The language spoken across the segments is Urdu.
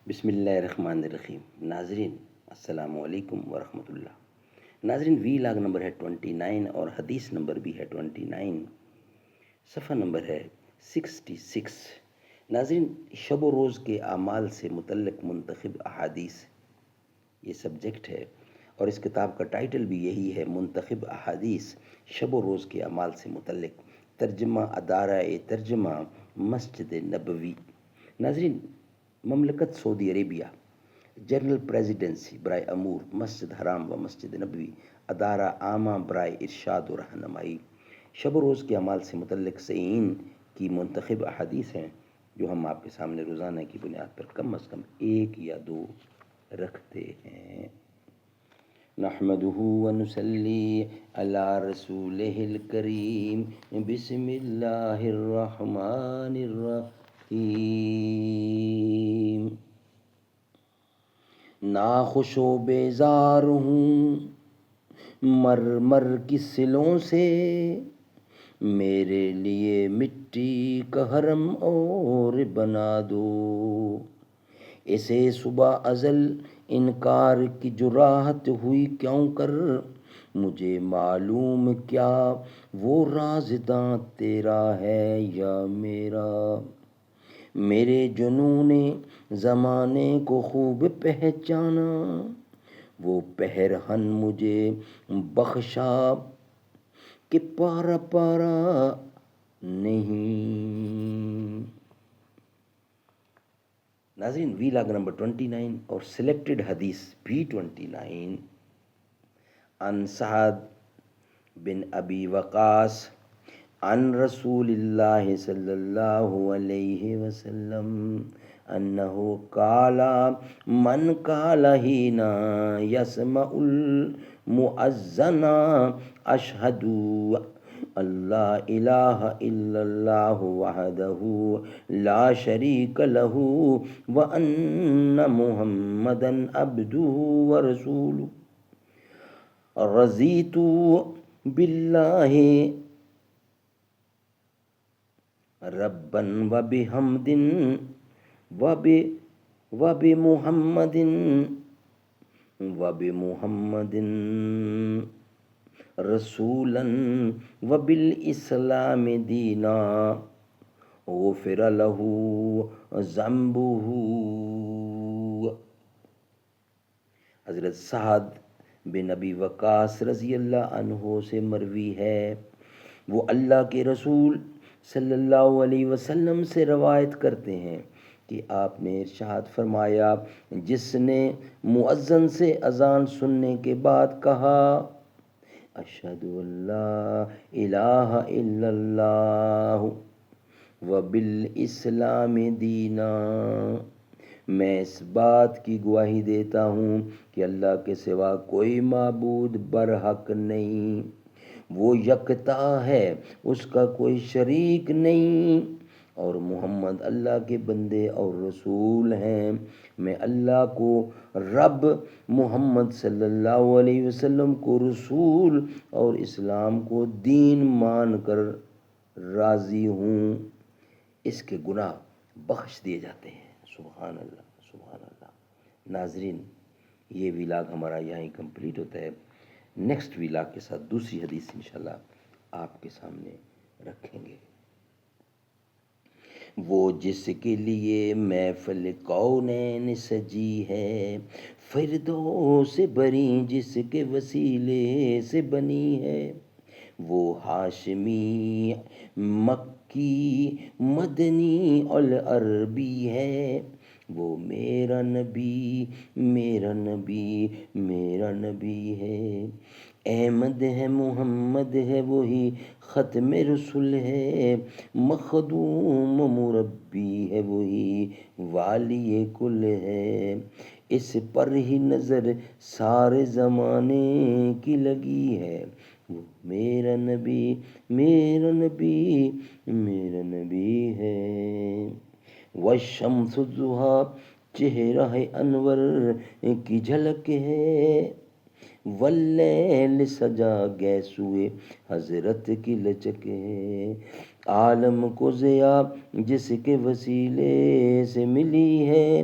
بسم اللہ الرحمن الرحیم۔ ناظرین السلام علیکم ورحمۃ اللہ۔ ناظرین وی لاگ نمبر ہے 29 اور حدیث نمبر بھی ہے 29، صفحہ نمبر ہے 66۔ ناظرین شب و روز کے اعمال سے متعلق منتخب احادیث یہ سبجیکٹ ہے، اور اس کتاب کا ٹائٹل بھی یہی ہے، منتخب احادیث شب و روز کے اعمال سے متعلق، ترجمہ ادارہ ترجمہ مسجد نبوی۔ ناظرین مملکت سعودی عربیہ، جنرل پریزیڈنسی برائے امور مسجد حرام و مسجد نبوی، ادارہ عامہ برائے ارشاد و رہنمائی، شب و روز کے اعمال سے متعلق صحیحین کی منتخب احادیث ہیں جو ہم آپ کے سامنے روزانہ کی بنیاد پر کم از کم ایک یا دو رکھتے ہیں۔ نحمده ونصلي على رسوله الكريم، بسم الله الرحمن الرحیم۔ ناخوش و بیزار ہوں مر مر کی سلوں سے، میرے لیے مٹی کا حرم اور بنا دو۔ اسے صبح ازل انکار کی جو راحت ہوئی کیوں کر، مجھے معلوم کیا وہ رازداں تیرا ہے یا میرا۔ میرے جنون زمانے کو خوب پہچانا، وہ پہرہن مجھے بخشا کہ پارا پارا نہیں۔ ناظرین وی لاگ نمبر 29 اور سلیکٹڈ حدیث بھی 29۔ عن سعد بن ابی وقاص عن رسول اللہ صلی اللہ علیہ وسلم انہ قال من قال حین یسمع المؤذن اشہد اللہ الہ الا اللہ وحدہ لا شریک لہ وان محمدا عبدہ ورسولہ، رضیت باللہ ربا وبحمد وبمحمد رسولا وبالاسلام دینا، غفر له ذنبه۔ حضرت سعد بن ابی وقاص رضی اللہ عنہ سے مروی ہے، وہ اللہ کے رسول صلی اللہ علیہ وسلم سے روایت کرتے ہیں کہ آپ نے ارشاد فرمایا، جس نے مؤذن سے اذان سننے کے بعد کہا اشہد اللہ الہ الا اللہ وبالاسلام دینا، میں اس بات کی گواہی دیتا ہوں کہ اللہ کے سوا کوئی معبود برحق نہیں، وہ یکتا ہے، اس کا کوئی شریک نہیں، اور محمد اللہ کے بندے اور رسول ہیں۔ میں اللہ کو رب، محمد صلی اللہ علیہ وسلم کو رسول اور اسلام کو دین مان کر راضی ہوں۔ اس کے گناہ بخش دیے جاتے ہیں۔ سبحان اللہ، سبحان اللہ۔ ناظرین یہ ویلاگ ہمارا یہاں ہی کمپلیٹ ہوتا ہے۔ نیکسٹ ویلاگ کے ساتھ دوسری حدیث انشاءاللہ آپ کے سامنے رکھیں گے۔ وہ جس کے لیے محفل کونین سجی ہے، فردوس بری جس کے وسیلے سے بنی ہے، وہ ہاشمی مکی مدنی العربی ہے، وہ میرا نبی میرا نبی میرا نبی ہے۔ احمد ہے محمد ہے وہی ختم رسول ہے، مخدوم مربی ہے وہی والی کل ہے، اس پر ہی نظر سارے زمانے کی لگی ہے، وہ میرا نبی میرا نبی میرا نبی ہے۔ والشمس ضحیٰ چہرہ انور کی جھلک ہے، واللیل سجا گیسوئے حضرت کی لچک ہے، عالم کو ضیا جس کے وسیلے سے ملی ہے،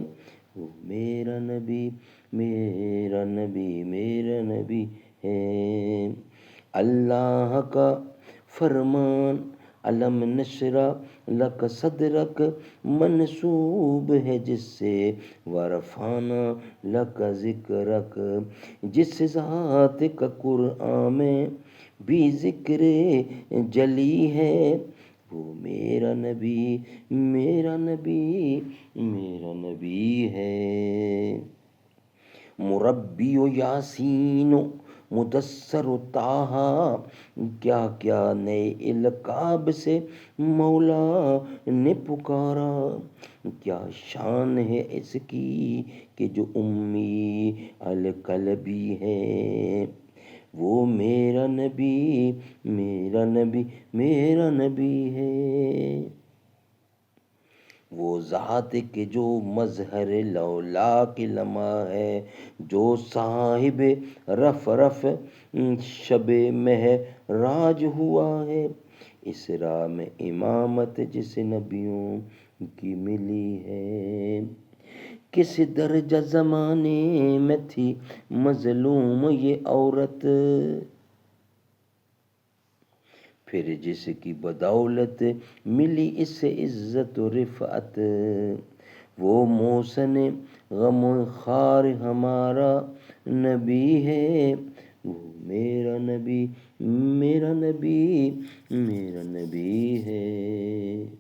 وہ میرا نبی میرا نبی میرا نبی ہے۔ اللہ کا فرمان علم نشرہ لک صدرک منسوب ہے جس سے، ورفعنا لک ذکرک، جس ذات کا قرآن میں بھی ذکر جلی ہے، وہ میرا نبی میرا نبی میرا نبی ہے۔ مربی و یاسین و مدثر و طٰہٰ، کیا کیا نئے القاب سے مولا نے پکارا، کیا شان ہے اس کی کہ جو امی القلبی ہے، وہ میرا نبی میرا نبی میرا نبی ہے۔ وہ ذات کے جو مظہر لولا کے لمع ہے، جو صاحب رف رف شب معراج ہوا ہے، اسراء میں امامت جس نبیوں کی ملی ہے، کس درجہ زمانے میں تھی مظلوم یہ عورت، پھر جس کی بدولت ملی اس سے عزت و رفعت، وہ موسن غم و خار ہمارا نبی ہے، وہ میرا نبی میرا نبی میرا نبی ہے۔